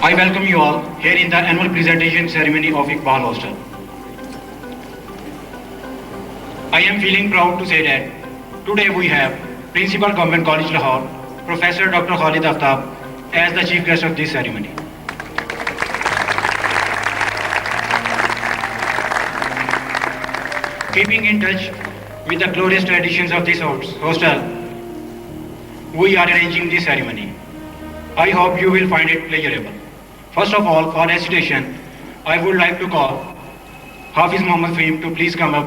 I welcome you all here in the annual presentation ceremony of Iqbal Hostel. I am feeling proud to say that today we have Principal Government College Lahore, Professor Dr. Khalid Aftab as the chief guest of this ceremony. Keeping in touch with the glorious traditions of this hostel, we are arranging this ceremony. I hope you will find it pleasurable. First of all, for recitation, I would like to call Hafiz Muhammad Fahim to please come up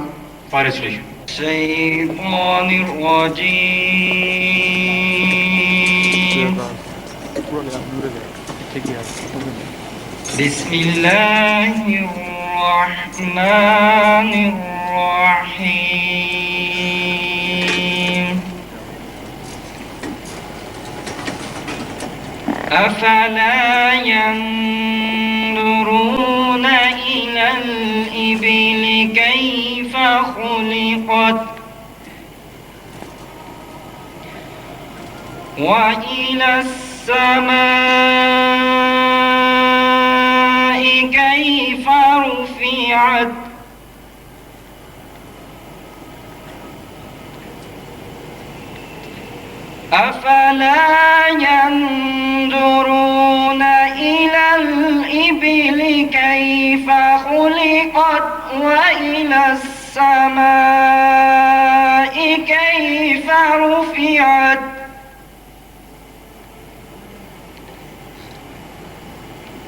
for recitation. الشيطان الرجيم بسم الله الرحمن الرحيم أفلا ينظرون إلى الإبل كيف خلقت وإلى السماء كيف رفعت أفلا ينظرون إلى الإبل كيف خلقت وإلى السماء كيف رفعت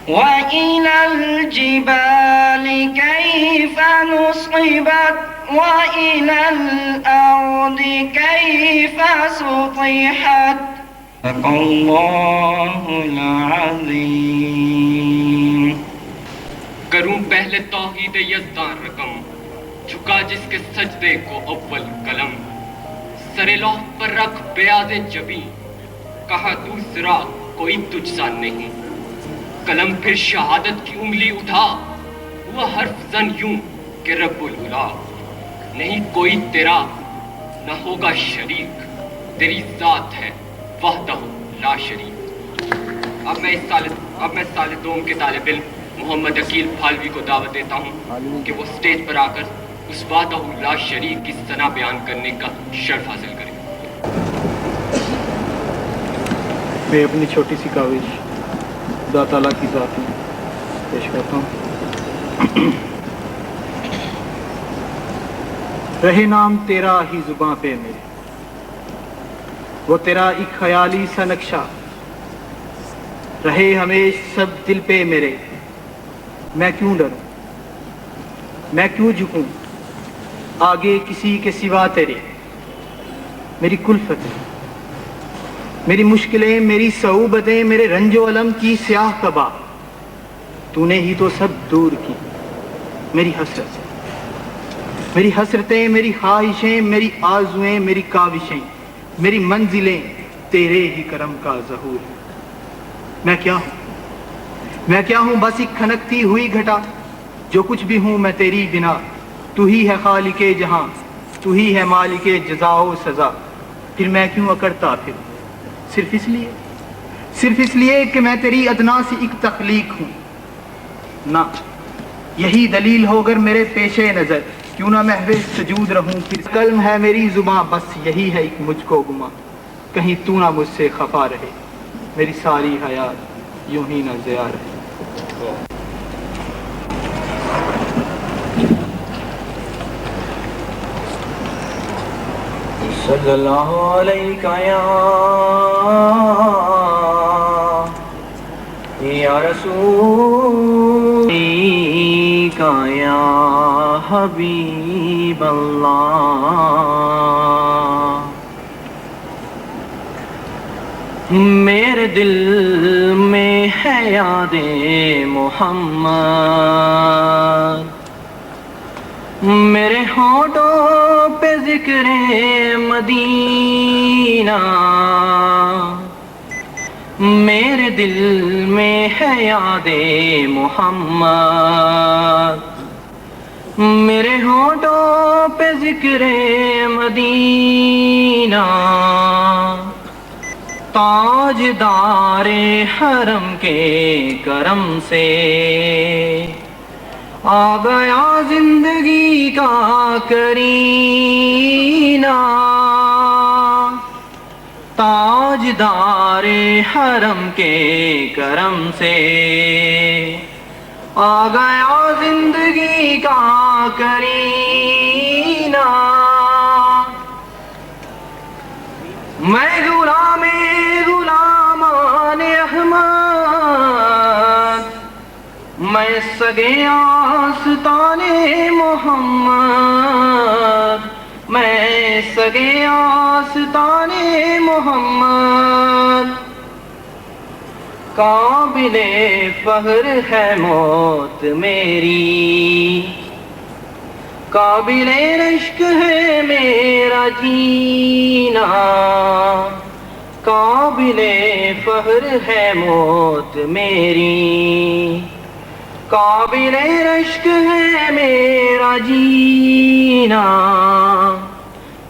وإلى الجبال كيف نصبت وإلى الأرض كيف سطحت صدق اللہ العظیم. کروں پہلے توحید یزدان رقم، جھکا جس کے سجدے کو اول قلم، سر لوح پر رکھ بیاض جبیں، کہا دوسرا کوئی تجھ سا نہیں. قلم پھر شہادت کی انگلی اٹھا، ہوا حرف زن یوں کہ رب العلا. نہیں کوئی تیرا نہ ہوگا شریک، تیری ذات ہے وحدہ لا شریک. اب میں سال دوم کے طالب علم محمد عقیل پھالوی کو دعوت دیتا ہوں کہ وہ سٹیج پر آ کر اس وحدہ لا شریک کی ثنا بیان کرنے کا شرف حاصل کریں. میں اپنی چھوٹی سی کاوش خدا تعالیٰ کی ذات میں پیش کرتا ہوں. رہے نام تیرا ہی زباں پہ میرے، وہ تیرا ایک خیالی سا نقشہ رہے ہمیش سب دل پہ میرے. میں کیوں ڈروں، میں کیوں جھکوں آگے کسی کے سوا تیرے. میری کلفت، میری مشکلیں، میری صعوبتیں، میرے رنج و علم کی سیاہ قبا تو نے ہی تو سب دور کی. میری حسرتیں، میری خواہشیں، میری آرزویں، میری کاوشیں، میری منزلیں تیرے ہی کرم کا ظہور. میں کیا ہوں بس ایک کھنکتی ہوئی گھٹا. جو کچھ بھی ہوں میں تیری بنا. تو ہی ہے خالق جہاں، تو ہی ہے مالک جزا و سزا. پھر میں کیوں اکڑتا پھر صرف اس لیے کہ میں تیری ادنا سی ایک تخلیق ہوں. نہ یہی دلیل ہو گر میرے پیش نظر، کیوں نہ محو سجود رہوں. پھر کلم ہے میری زباں، بس یہی ہے ایک مجھ کو گما. کہیں تو نہ مجھ سے خفا رہے، میری ساری حیات یوں ہی نہ ضیاء رہے. صلی اللہ علیہ یا رسول یا حبیب اللہ. میرے دل میں ہے یاد محمد، میرے ہونٹوں پہ ذکر مدینہ. میرے دل میں ہے یاد محمد، میرے ہونٹوں پہ ذکر مدینہ. تاجدار حرم کے کرم سے آ گیا زندگی کا کرینہ، تاجدار حرم کے کرم سے آ گیا زندگی کا کرینہ۔ میں غلام غلامان احمد، میں سگے آستان محمد، میں سگے آستان محمد۔ قابل فخر ہے موت میری، قابل رشک ہے میرا جینا، قابل فخر ہے موت میری، قابل رشک ہے میرا جینا۔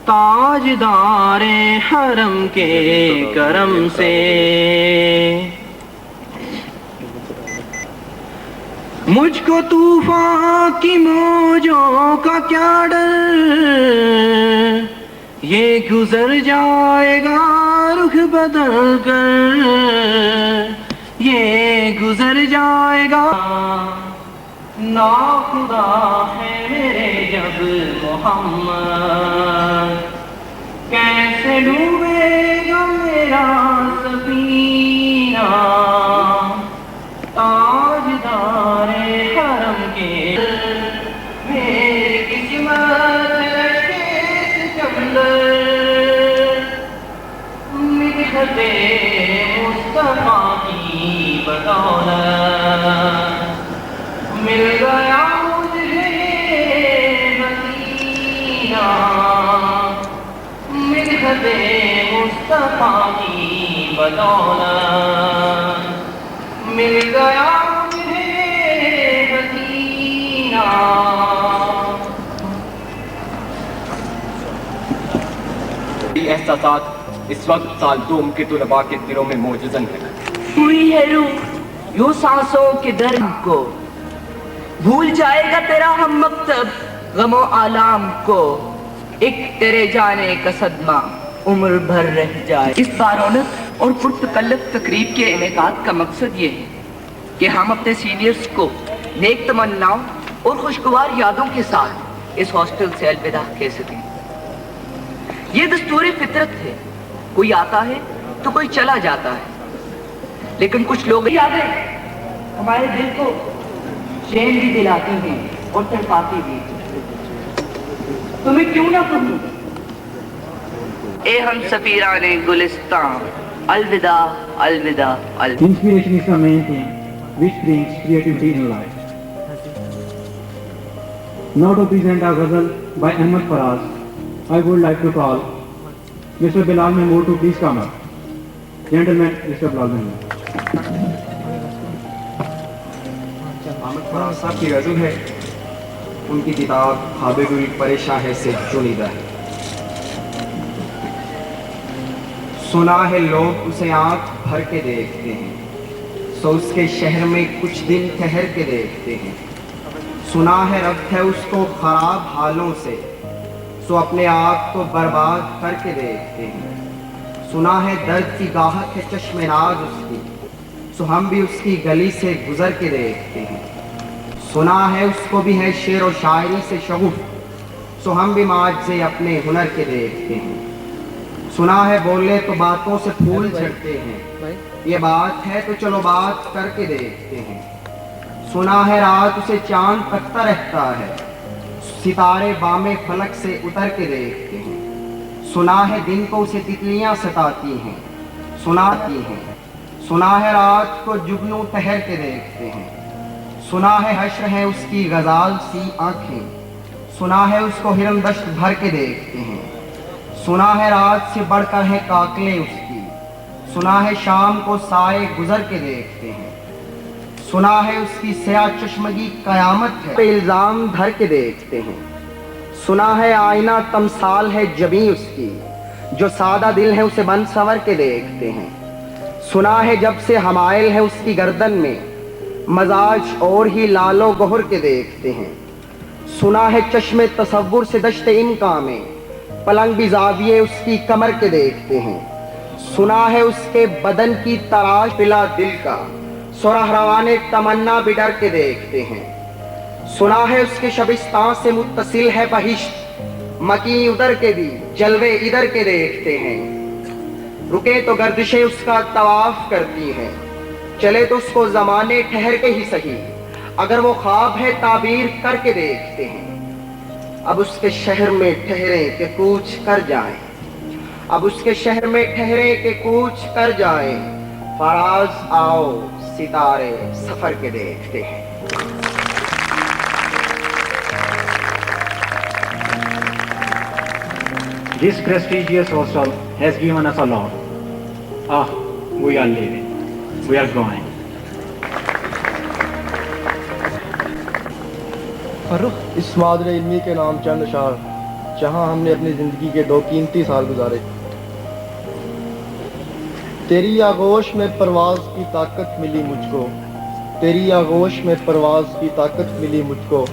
تاجدار حرم کے کرم سے مجھ کو طوفان کی موجوں کا کیا ڈر، یہ گزر جائے گا رخ بدل کر، یہ گزر جائے گا۔ ناخدا ہے میرے جب محمد، کیسے ڈوبے گا میرا سفینہ۔ تاجدار حرم کے میری قسمت لشکر سکندر، مدحت مصطفیٰ کی بدولت مل گیا مجھے مدینہ، مدحت مصطفیٰ کی بدولت مل گیا مجھے مدینہ۔ احساسات اس وقت سال دوم کے طلباء کے دلوں میں موجزن ہے۔ ہوئی ہے روح یوں سانسوں کے درد کو، بھول جائے گا تیرا ہم مکتب غم و آلام کو، ایک تیرے جانے کا صدمہ عمر بھر رہ جائے۔ اس بارونق اور پرتکلف تقریب کے انعقاد کا مقصد یہ ہے کہ ہم اپنے سینئرز کو نیک تمناؤں اور خوشگوار یادوں کے ساتھ اس ہاسٹل سے الوداع کہہ سکیں۔ یہ دستور فطرت ہے، کوئی آتا ہے تو کوئی چلا جاتا ہے، لیکن کچھ لوگ یادیں ہمارے دل کو چین بھی دلاتی ہیں اور تڑپاتی بھی۔ تمہیں کیوں نہ کہوں اے ہم سفیران گلستان، الوداع الوداع الوداع۔ Inspiration is the main thing which brings creativity in life. Now to present a ghazal by Ahmed Faraz, I would like to call Mr. Bilal Mahmood to please come up. Gentlemen, Mr. Bilal Mahmood. Ahmad فراز صاحب کی غزل ہے، ان کی کتاب خواب گل پریشاں ہے سے چنیدہ ہے۔ سنا ہے لوگ اسے آنکھ بھر کے دیکھتے ہیں، سو اس کے شہر میں کچھ دن ٹھہر کے دیکھتے ہیں۔ سنا ہے ربط ہے اس کو خراب حالوں سے، سو اپنے آپ کو برباد کر کے دیکھتے ہیں۔ سنا ہے درد کی گاہک ہے چشم ناز اس کی، سو ہم بھی اس کی گلی سے گزر کے دیکھتے ہیں۔ سنا ہے اس کو بھی ہے شعر و شاعری سے شغف، سو ہم بھی معجزے اپنے ہنر کے دیکھتے ہیں۔ سنا ہے بولے تو باتوں سے پھول جھڑتے ہیں، یہ بات ہے تو چلو بات کر کے دیکھتے ہیں۔ سنا ہے رات اسے چاند تکتا رہتا ہے، ستارے بام فلک سے اتر کے دیکھتے ہیں۔ سنا ہے دن کو اسے تتلیاں ستاتی ہیں، سناتی ہیں۔ سنا ہے رات کو جگنو ٹہر کے دیکھتے ہیں۔ سنا ہے حشر ہے اس کی غزال سی آنکھیں، سنا ہے اس کو ہرن دشت بھر کے دیکھتے ہیں۔ سنا ہے رات سے بڑھ کر ہے کاکلیں اس کی، سنا ہے شام کو سائے گزر کے دیکھتے ہیں۔ سنا ہے اس کی سیاہ چشمگی قیامت ہے، پہ الزام دھر کے دیکھتے ہیں۔ سنا ہے آئینہ تمثال ہے جبیں اس کی، جو سادہ دل ہے اسے بن سنور کے دیکھتے ہیں. سنا ہے جب سے حمائل ہے اس کی گردن میں, مزاج اور ہی لالو گہر کے دیکھتے ہیں. سنا ہے چشم تصور سے دشت امکا میں, پلنگ بھی زاویے اس کی کمر کے دیکھتے ہیں. سنا ہے اس کے بدن کی تراش پلا دل کا, سرہ روان تمنا بھی ڈر کے دیکھتے ہیں. سنا ہے اس کے شبستان سے متصل ہے بہشت, مکی ادھر کے بھی جلوے ادھر کے دیکھتے ہیں. رکے تو گردشیں اس کا طواف کرتی ہیں, چلے تو اس کو زمانے ٹھہر کے ہی سہی, اگر وہ خواب ہے تعبیر کر کے دیکھتے ہیں. اب اس کے شہر میں ٹھہرے کہ کوچ کر جائیں, اب اس کے شہر میں ٹھہرے کہ کوچ کر جائیں. فراز آؤ ستارے سفر کے دیکھتے ہیں. This prestigious hostel has given us a lot. We are leaving. We are going. اس مادر علمی کے نام چند اشعار جہاں ہم نے اپنی زندگی کے 2 قیمتی سال گزارے. تیری آغوش میں پرواز کی طاقت ملی مجھ کو, تیری آغوش میں پرواز کی طاقت ملی مجھ کو,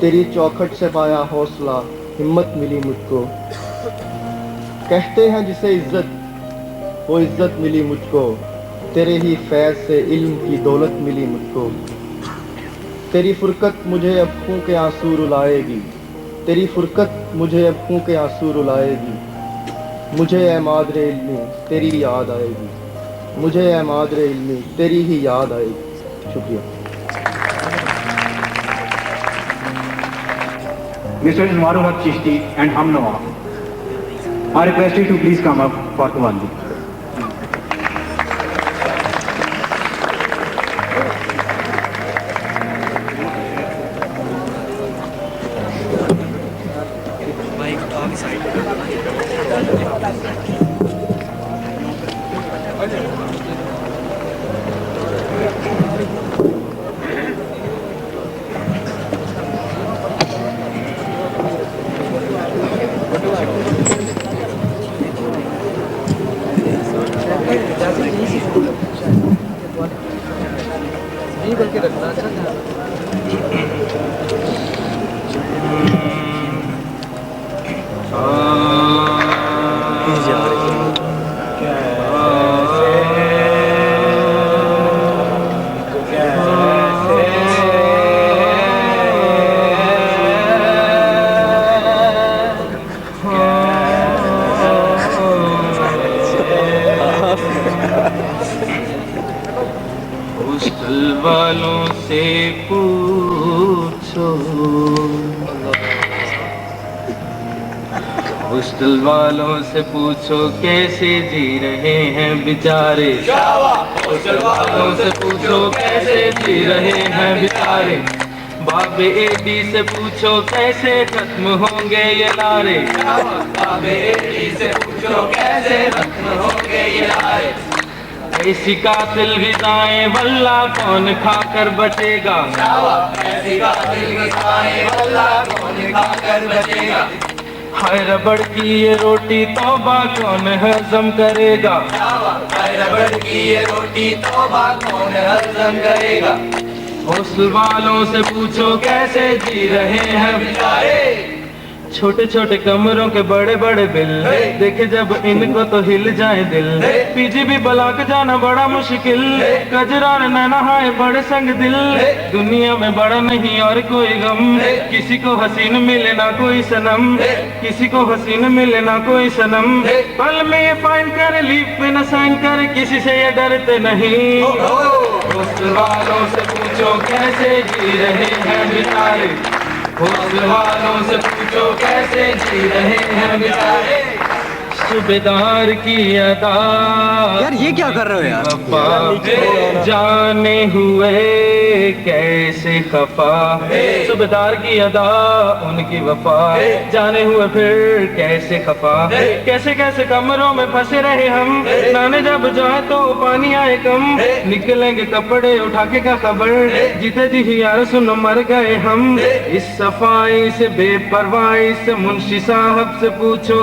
تیری چوکھٹ سے پایا حوصلہ ہمت ملی مجھ کو. کہتے ہیں جسے عزت وہ عزت ملی مجھ کو, تیرے ہی فیض سے علم کی دولت ملی مجھ کو. تیری فرقت مجھے اب خوں کے آنسو رلائے گی, تیری فرقت مجھے اب خوں کے آنسو رلائے گی. مجھے اے مادر علمی تیری یاد آئے گی, مجھے اے مادر علمی تیری ہی یاد آئے گی. شکریہ. Mr. Anwarul Haq Chishti and Hum Nawab are requested to please come up for Qawwali. والوں سے پوچھو, ہاسٹل والوں سے پوچھو کیسے جی رہے ہیں بیچارے, ہاسٹل والوں سے پوچھو کیسے جی رہے ہیں بیچارے. باب اے ڈی سے پوچھو کیسے ختم ہوں گے یہ نعرے, باب اے ڈی سے پوچھو کیسے ختم ہوں گے یہ نعرے. ایسی قاتل غذائیں واللہ کون کھا کر بچے گا, ایسی قاتل غذائیں واللہ کون کھا کر بچے گا. ہائے ربڑ کی یہ روٹی توبہ کون ہضم کرے گا, ہائے ربڑ کی یہ روٹی توبہ کون ہضم کرے گا. ہاسٹل والوں سے پوچھو کیسے جی رہے ہیں بیچارے, چھوٹے چھوٹے کمروں کے بڑے بڑے بل, دیکھے جب ان کو تو ہل جائے دل. پی جی بھی بلاک جانا بڑا مشکل, کجرار نہ نہائے بڑے سنگ دل. دنیا میں بڑا نہیں اور کوئی غم, کسی کو حسین ملے نہ کوئی صنم, کسی کو حسین ملے نہ کوئی صنم. پل میں یہ فائن کرے لیف پہ نہ سائن کرے, کسی سے یہ ڈرتے نہیں. ہاسٹل والوں سے پوچھو کیسے جی رہے ہیں بیچارے, ہاسٹل والوں سے پوچھو کیسے جی رہے ہیں بیچارے. صوبیدار کی ادا یار یہ کیا کر رہے ہو یار, جانے ہوئے کیسے خفا. صوبیدار کی ادا ان کی وفا, جانے ہوئے پھر کیسے خفا. کیسے کیسے کمروں میں پھنسے رہے ہم, نانے جب جائے تو پانی آئے کم. نکلیں گے کپڑے اٹھا کے کا خبر, جیتے جی یار سنو مر گئے ہم. اس صفائی سے بے پرواہی سے منشی صاحب سے پوچھو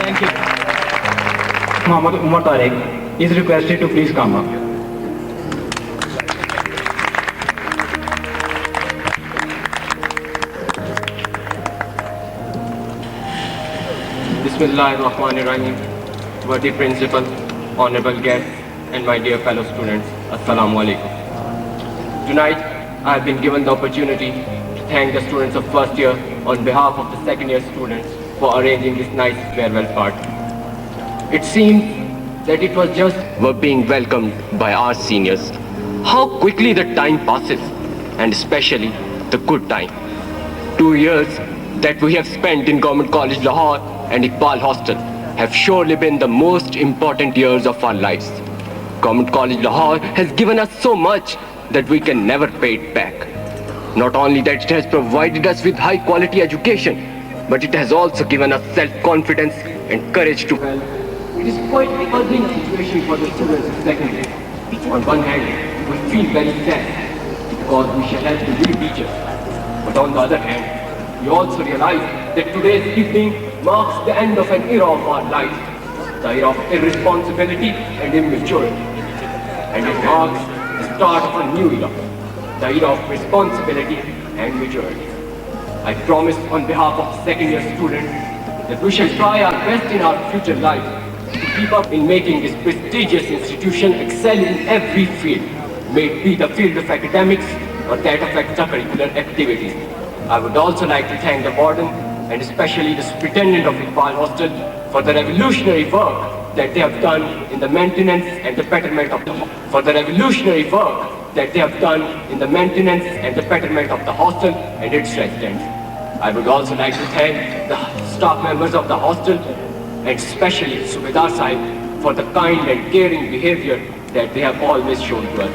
Thank you. Muhammad Umar Tariq is requested to please come up. Bismillahirrahmanirrahim. Worthy principal, honorable guests, and my dear fellow students, Assalamu alaikum. Tonight, I have been given the opportunity to thank the students of first year on behalf of the second year students for arranging this nice farewell party. It seems that it was just were being welcomed by our seniors. How quickly the time passes, and especially the good time. 2 years that we have spent in Government College Lahore and Iqbal Hostel have surely been the most important years of our lives. Government College Lahore has given us so much that we can never pay it back. Not only that it has provided us with high quality education, but it has also given us self-confidence and courage to... Well, it is quite a puzzling situation for the students of second year. On one hand, we feel very sad because we shall have to be teachers. But on the other hand, we also realize that today's evening marks the end of an era of our lives, the era of irresponsibility and immaturity. And it marks the start of a new era, the era of responsibility and maturity. I promise on behalf of second year students that we shall try our best in our future life to keep up in making this prestigious institution excel in every field, may it be the field of academics or that of extracurricular activities. I would also like to thank the warden and especially the superintendent of Iqbal Hostel for the revolutionary work that they have done in the maintenance and the betterment of the betterment of the hostel and its residents. I would also like to thank the staff members of the hostel and especially Subedar Sahib for the kind and caring behavior that they have always shown to us.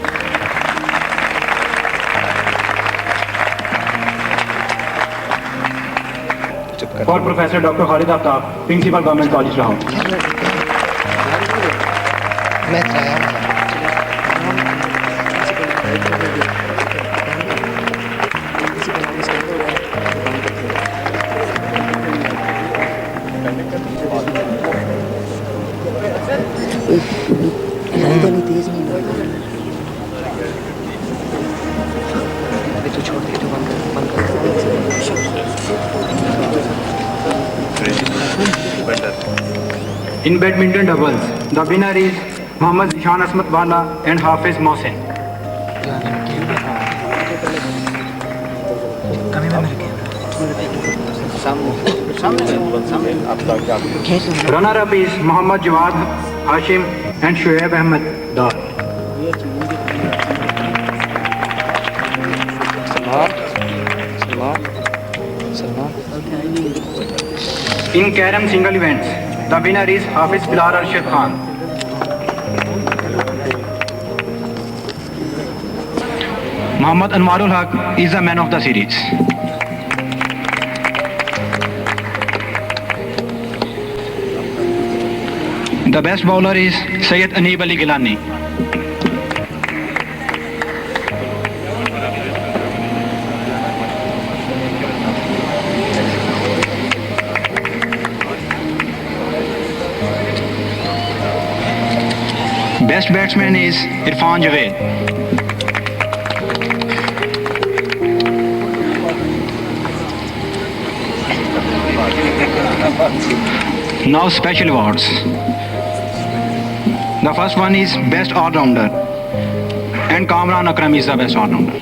For Professor Dr. Khalid Aftab, Principal Government College Lahore. In badminton doubles, the winner is Mohammad Zishan Asmat Wala and Hafiz Mohsin. Runner-up is Muhammad Jawad Hashim and Shoaib Ahmed Dar. In Carom single events, the winner is Hafiz Bilal Arshad Khan. Muhammad Anwarul Haq is the man of the series. The best bowler is Syed Aneeb Ali Gilani. Best batsman is Irfan Javed. Now special awards. The first one is Best All-Rounder and Kamran Akram is the Best All-Rounder.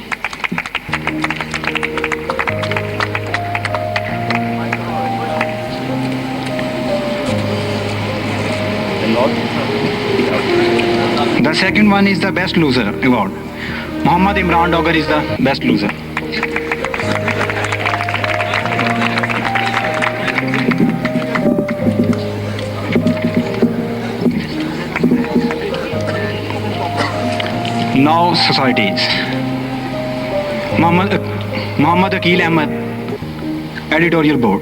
The second one is the Best Loser Award. Muhammad Imran Dogger is the best loser. Now societies. Muhammad Akil Ahmed, editorial board.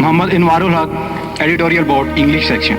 Muhammad Inwarul Haq, editorial board, English section.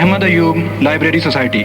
Ahmad Ayub, library society.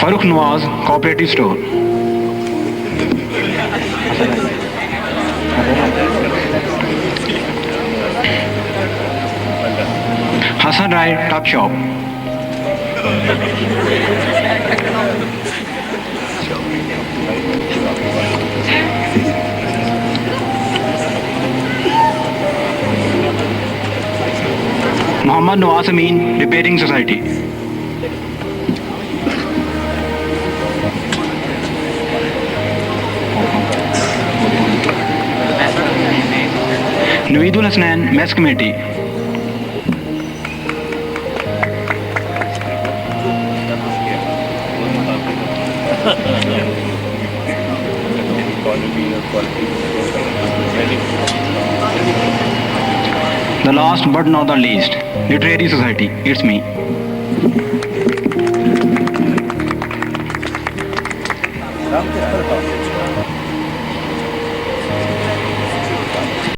Farooq Nawaz, cooperative store. Hassan Rai, tuck shop. Muhammad Nawaz Amin, repairing society. Naveedul Hasnan, mess committee. The last but not the least, literary society. It's me.